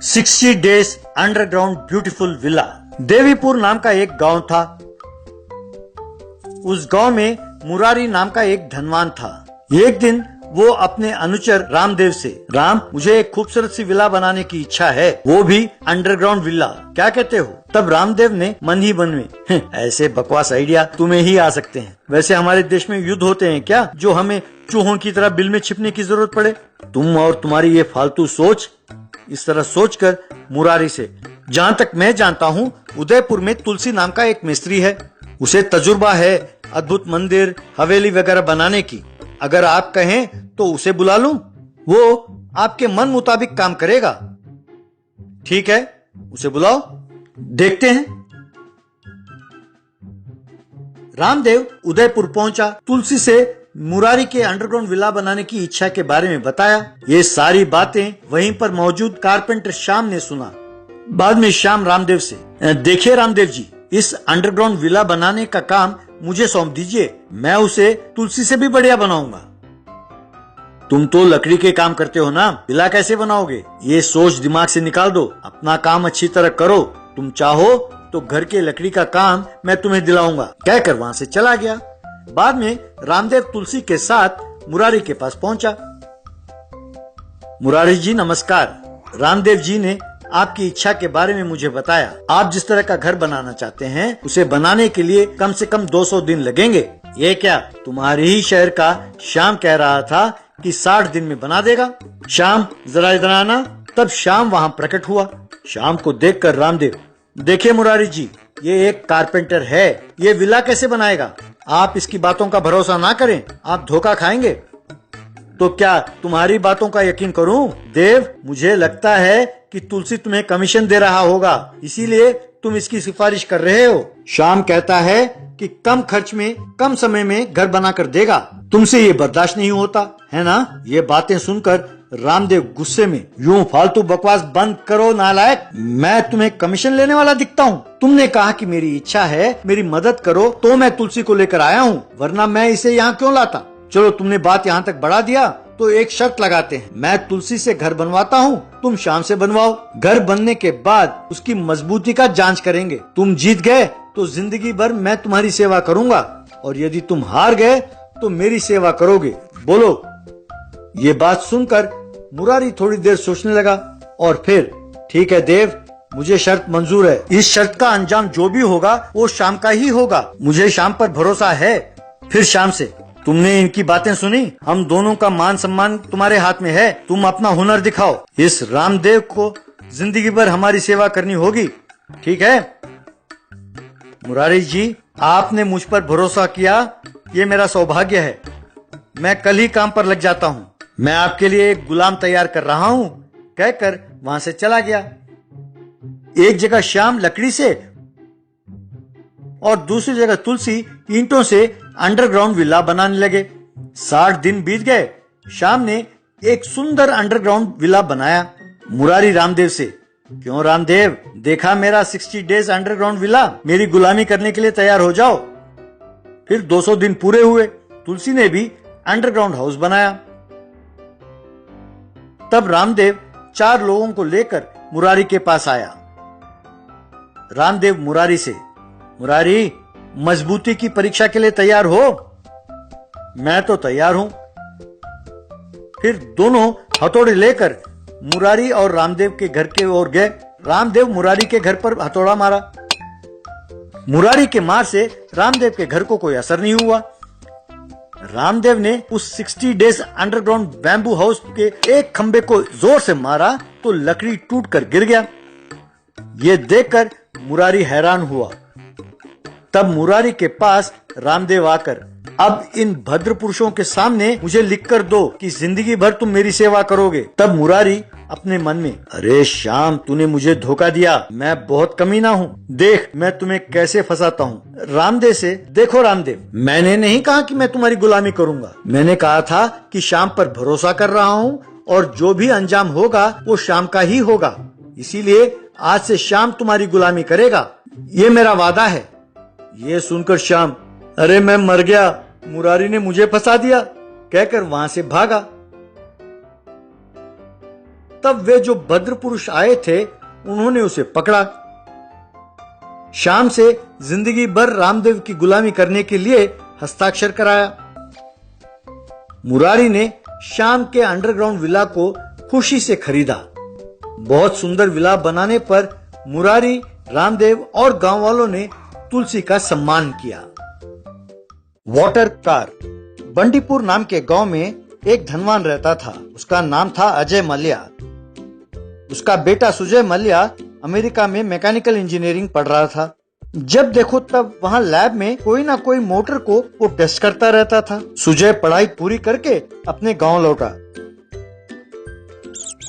60 days underground beautiful villa. Devipur नाम का एक गांव था। उस गांव में मुरारी नाम का एक धनवान था। एक दिन वो अपने अनुचर रामदेव से, राम मुझे एक खूबसूरत सी विला बनाने की इच्छा है, वो भी अंडरग्राउंड विला, क्या कहते हो? तब रामदेव ने मन ही मन में ऐसे बकवास आइडिया तुम्हें ही आ सकते हैं। वैसे हमारे देश में युद्ध होते हैं क्या जो हमें चूहों की तरह बिल में छिपने की जरूरत पड़े? तुम और तुम्हारी ये फालतू सोच। इस तरह सोचकर मुरारी से, जहाँ तक मैं जानता हूँ उदयपुर में तुलसी नाम का एक मिस्त्री है, उसे तजुर्बा है अद्भुत मंदिर हवेली वगैरह बनाने की। अगर आप कहें तो उसे बुला लूं, वो आपके मन मुताबिक काम करेगा। ठीक है, उसे बुलाओ, देखते हैं। रामदेव उदयपुर पहुंचा। तुलसी से मुरारी के अंडरग्राउंड विला बनाने की इच्छा के बारे में बताया। ये सारी बातें वहीं पर मौजूद कारपेंटर श्याम ने सुना। बाद में श्याम रामदेव से, देखिए रामदेव जी, इस अंडरग्राउंड विला बनाने का काम मुझे सौंप दीजिए, मैं उसे तुलसी से भी बढ़िया बनाऊंगा। तुम तो लकड़ी के काम करते हो ना, विला कैसे बनाओगे? ये सोच दिमाग से निकाल दो, अपना काम अच्छी तरह करो। तुम चाहो तो घर के लकड़ी का काम मैं तुम्हें दिलाऊंगा, कहकर वहाँ से चला गया। बाद में रामदेव तुलसी के साथ मुरारी के पास पहुंचा। मुरारी जी नमस्कार, रामदेव जी ने आपकी इच्छा के बारे में मुझे बताया। आप जिस तरह का घर बनाना चाहते हैं उसे बनाने के लिए कम से कम 200 दिन लगेंगे। ये क्या, तुम्हारे ही शहर का श्याम कह रहा था कि 60 दिन में बना देगा। श्याम जरा इधर आना। तब श्याम वहाँ प्रकट हुआ। श्याम को देखकर रामदेव, देखिए मुरारी जी, ये एक कारपेंटर है, ये विला कैसे बनाएगा? आप इसकी बातों का भरोसा ना करें, आप धोखा खाएंगे। तो क्या तुम्हारी बातों का यकीन करूं? देव, मुझे लगता है कि तुलसी तुम्हें कमीशन दे रहा होगा, इसीलिए तुम इसकी सिफारिश कर रहे हो। श्याम कहता है कि कम खर्च में कम समय में घर बनाकर देगा। तुमसे ये बर्दाश्त नहीं होता है ना? ये बातें सुनकर रामदेव गुस्से में, यूं फालतू बकवास बंद करो नालायक, मैं तुम्हें कमीशन लेने वाला दिखता हूँ? तुमने कहा कि मेरी इच्छा है मेरी मदद करो तो मैं तुलसी को लेकर आया हूँ, वरना मैं इसे यहाँ क्यों लाता? चलो तुमने बात यहाँ तक बढ़ा दिया तो एक शर्त लगाते हैं, मैं तुलसी से घर बनवाता हूँ, तुम शाम से बनवाओ। घर बनने के बाद उसकी मजबूती का जांच करेंगे। तुम जीत गए तो जिंदगी भर मैं तुम्हारी सेवा करूंगा, और यदि तुम हार गए तो मेरी सेवा करोगे। बोलो। ये बात सुनकर मुरारी थोड़ी देर सोचने लगा और फिर, ठीक है देव, मुझे शर्त मंजूर है। इस शर्त का अंजाम जो भी होगा वो शाम का ही होगा, मुझे शाम पर भरोसा है। फिर शाम से, तुमने इनकी बातें सुनी, हम दोनों का मान सम्मान तुम्हारे हाथ में है, तुम अपना हुनर दिखाओ। इस रामदेव को जिंदगी भर हमारी सेवा करनी होगी, ठीक है? मुरारी जी, आपने मुझ पर भरोसा किया, ये मेरा सौभाग्य है। मैं कल ही काम पर लग जाता हूँ, मैं आपके लिए एक गुलाम तैयार कर रहा हूँ, कहकर वहां से चला गया। एक जगह श्याम लकड़ी से और दूसरी जगह तुलसी ईंटों से अंडरग्राउंड विला बनाने लगे। 60 दिन बीत गए। श्याम ने एक सुंदर अंडरग्राउंड विला बनाया। मुरारी रामदेव से, क्यों रामदेव, देखा मेरा 60 डेज अंडरग्राउंड विला? मेरी गुलामी करने के लिए तैयार हो जाओ। फिर 200 दिन पूरे हुए। तुलसी ने भी अंडरग्राउंड हाउस बनाया। तब रामदेव 4 लोगों को लेकर मुरारी के पास आया। रामदेव मुरारी से, मुरारी, मजबूती की परीक्षा के लिए तैयार हो? मैं तो तैयार हूं। फिर दोनों हथौड़े लेकर मुरारी और रामदेव के घर के ओर गए। रामदेव मुरारी के घर पर हथौड़ा मारा। मुरारी के मार से रामदेव के घर को कोई असर नहीं हुआ। रामदेव ने उस 60 डेज अंडरग्राउंड बैम्बू हाउस के एक खंबे को जोर से मारा तो लकड़ी टूटकर गिर गया। ये देखकर मुरारी हैरान हुआ। तब मुरारी के पास रामदेव आकर, अब इन भद्र पुरुषों के सामने मुझे लिखकर दो कि जिंदगी भर तुम मेरी सेवा करोगे। तब मुरारी अपने मन में, अरे श्याम, तूने मुझे धोखा दिया, मैं बहुत कमीना हूँ, देख मैं तुम्हें कैसे फंसाता हूँ। रामदेव से, देखो रामदेव, मैंने नहीं कहा कि मैं तुम्हारी गुलामी करूंगा, मैंने कहा था कि श्याम पर भरोसा कर रहा हूँ और जो भी अंजाम होगा वो श्याम का ही होगा, इसीलिए आज से श्याम तुम्हारी गुलामी करेगा, ये मेरा वादा है। ये सुनकर श्याम, अरे मैं मर गया, मुरारी ने मुझे फंसा दिया, कहकर वहां से भागा। तब वे जो भद्र पुरुष आए थे उन्होंने उसे पकड़ा। शाम से जिंदगी भर रामदेव की गुलामी करने के लिए हस्ताक्षर कराया। मुरारी ने शाम के अंडरग्राउंड विला को खुशी से खरीदा। बहुत सुंदर विला बनाने पर मुरारी, रामदेव और गांव वालों ने तुलसी का सम्मान किया। Water car. बंडीपुर नाम के गांव में एक धनवान रहता था। उसका नाम था अजय मल्ल्या। उसका बेटा सुजय मल्ल्या अमेरिका में मैकेनिकल इंजीनियरिंग पढ़ रहा था। जब देखो तब वहाँ लैब में कोई ना कोई मोटर को वो टेस्ट करता रहता था। सुजय पढ़ाई पूरी करके अपने गांव लौटा।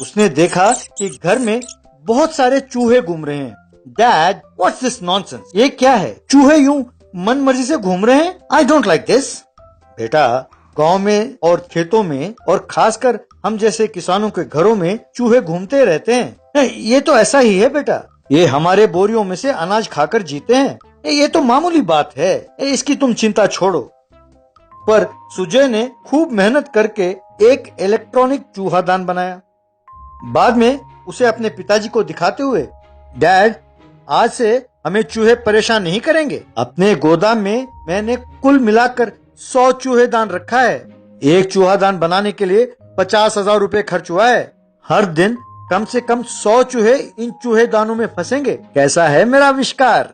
उसने देखा कि घर में बहुत सारे चूहे घूम रहे हैं। Dad, what's this nonsense? ये क्या है? चूहे यूं मन मर्जी से घूम रहे हैं। I don't like this. बेटा, गांव में और खेतों में और खासकर हम जैसे किसानों के घरों में चूहे घूमते रहते हैं। ये तो ऐसा ही है बेटा। ये हमारे बोरियों में से अनाज खाकर जीते हैं। ये तो मामूली बात है। इसकी तुम चिंता छोड़ो। पर सुजय ने खूब मेहनत करके एक इलेक्ट्रॉनिक चूहादान बनाया। बाद में उसे अपने पिताजी को दिखाते हुए, डैड, आज से हमें चूहे परेशान नहीं करेंगे। अपने गोदाम में मैंने कुल मिलाकर 100 चूहेदान रखा है। एक चूहादान बनाने के लिए 50,000 रुपए खर्च हुआ है। हर दिन कम से कम 100 चूहे इन चूहेदानों में फंसेंगे। कैसा है मेरा आविष्कार?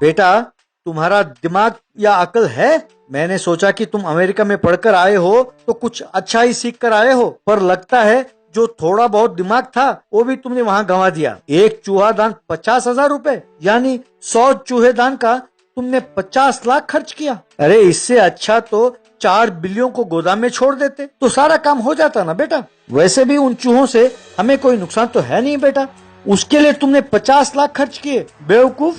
बेटा, तुम्हारा दिमाग या अकल है? मैंने सोचा कि तुम अमेरिका में पढ़कर आए हो तो कुछ अच्छा ही सीख कर आए हो, पर लगता है जो थोड़ा बहुत दिमाग था वो भी तुमने वहाँ गंवा दिया। एक चूहादान 50,000 रुपए, यानी 100 चूहेदान का तुमने 50 लाख खर्च किया। अरे इससे अच्छा तो 4 बिल्लियों को गोदाम में छोड़ देते तो सारा काम हो जाता ना बेटा। वैसे भी उन चूहों से हमें कोई नुकसान तो है नहीं बेटा। उसके लिए तुमने 50 लाख खर्च किए, बेवकूफ।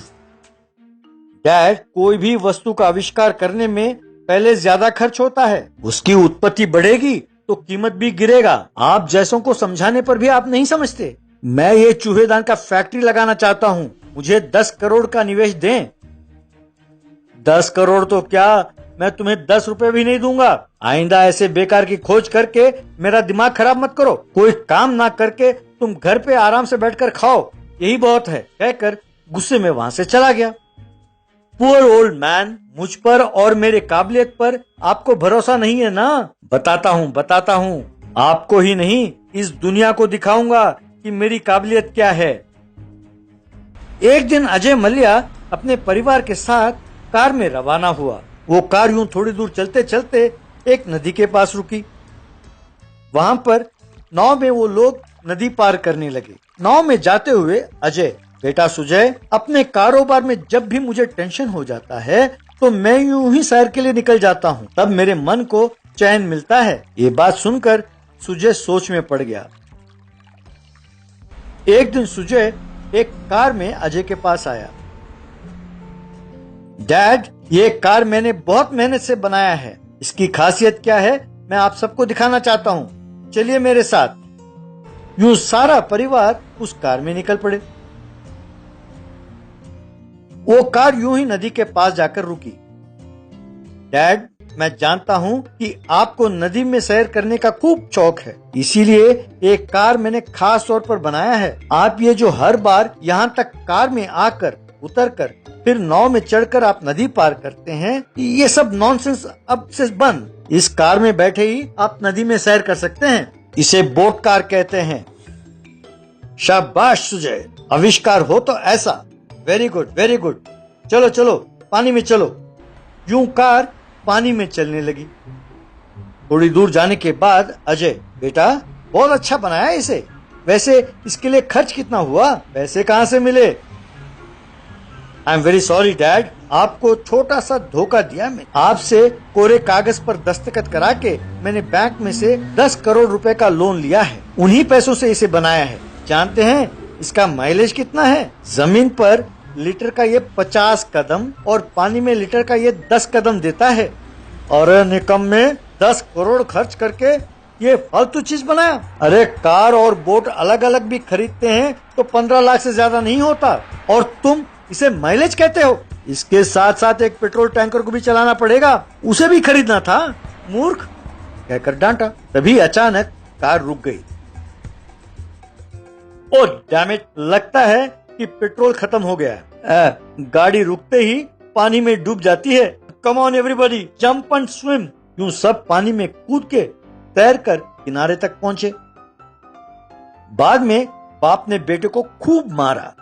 डैड, कोई भी वस्तु का आविष्कार करने में पहले ज्यादा खर्च होता है। उसकी उत्पत्ति बढ़ेगी तो कीमत भी गिरेगा। आप जैसों को समझाने पर भी आप नहीं समझते। मैं ये चूहेदान का फैक्ट्री लगाना चाहता हूँ। मुझे 10 करोड़ का निवेश दें। 10 करोड़ तो क्या, मैं तुम्हें 10 रुपए भी नहीं दूंगा। आइंदा ऐसे बेकार की खोज करके मेरा दिमाग खराब मत करो। कोई काम ना करके तुम घर पे आराम से बैठकर खाओ, यही बहुत है, कहकर गुस्से में वहां से चला गया। पुअर ओल्ड मैन, मुझ पर और मेरे काबिलियत पर आपको भरोसा नहीं है ना? बताता हूँ। आपको ही नहीं, इस दुनिया को दिखाऊंगा कि मेरी काबिलियत क्या है। एक दिन अजय मल्ल्या अपने परिवार के साथ कार में रवाना हुआ। वो कार यूं थोड़ी दूर चलते चलते एक नदी के पास रुकी। वहां पर नाव में वो लोग नदी पार करने लगे। नाव में जाते हुए अजय, बेटा सुजय, अपने कारोबार में जब भी मुझे टेंशन हो जाता है तो मैं यूं ही सैर के लिए निकल जाता हूँ, तब मेरे मन को चैन मिलता है। ये बात सुनकर सुजय सोच में पड़ गया। एक दिन सुजय एक कार में अजय के पास आया। डैड, ये कार मैंने बहुत मेहनत से बनाया है। इसकी खासियत क्या है मैं आप सबको दिखाना चाहता हूँ। चलिए मेरे साथ। यूं सारा परिवार उस कार में निकल पड़े। वो कार यूं ही नदी के पास जाकर रुकी। डैड, मैं जानता हूं कि आपको नदी में सैर करने का खूब शौक है, इसीलिए एक कार मैंने खास तौर पर बनाया है। आप ये जो हर बार यहाँ तक कार में आकर उतरकर फिर नाव में चढ़कर आप नदी पार करते हैं, ये सब नॉनसेंस अब से बंद। इस कार में बैठे ही आप नदी में सैर कर सकते हैं। इसे बोट कार कहते हैं। शाबाश सुजय, आविष्कार हो तो ऐसा। Very good, very good. चलो चलो, पानी में चलो। यूं कार पानी में चलने लगी। थोड़ी दूर जाने के बाद अजय, बेटा, बहुत अच्छा बनाया इसे। वैसे इसके लिए खर्च कितना हुआ? पैसे कहाँ से मिले? I am very sorry dad, आपको छोटा सा धोखा दिया। मैं आपसे कोरे कागज पर दस्तखत करा के मैंने बैंक में से 10 करोड़ रुपए का लोन लिया है। उन्हीं पैसों से इसे बनाया है। जानते हैं इसका माइलेज कितना है? जमीन पर लीटर का ये 50 कदम और पानी में लीटर का ये 10 कदम देता है। और निकम में 10 करोड़ खर्च करके ये फालतू चीज बनाया। अरे कार और बोट अलग अलग भी खरीदते हैं तो 15 लाख से ज्यादा नहीं होता, और तुम इसे माइलेज कहते हो। इसके साथ साथ एक पेट्रोल टैंकर को भी चलाना पड़ेगा, उसे भी खरीदना था, मूर्ख, कहकर डांटा। तभी अचानक कार रुक गई। ओ डैम इट, लगता है कि पेट्रोल खत्म हो गया है। गाड़ी रुकते ही पानी में डूब जाती है। Come on everybody, jump and swim. यूं सब पानी में कूद के तैरकर किनारे तक पहुंचे। बाद में बाप ने बेटे को खूब मारा।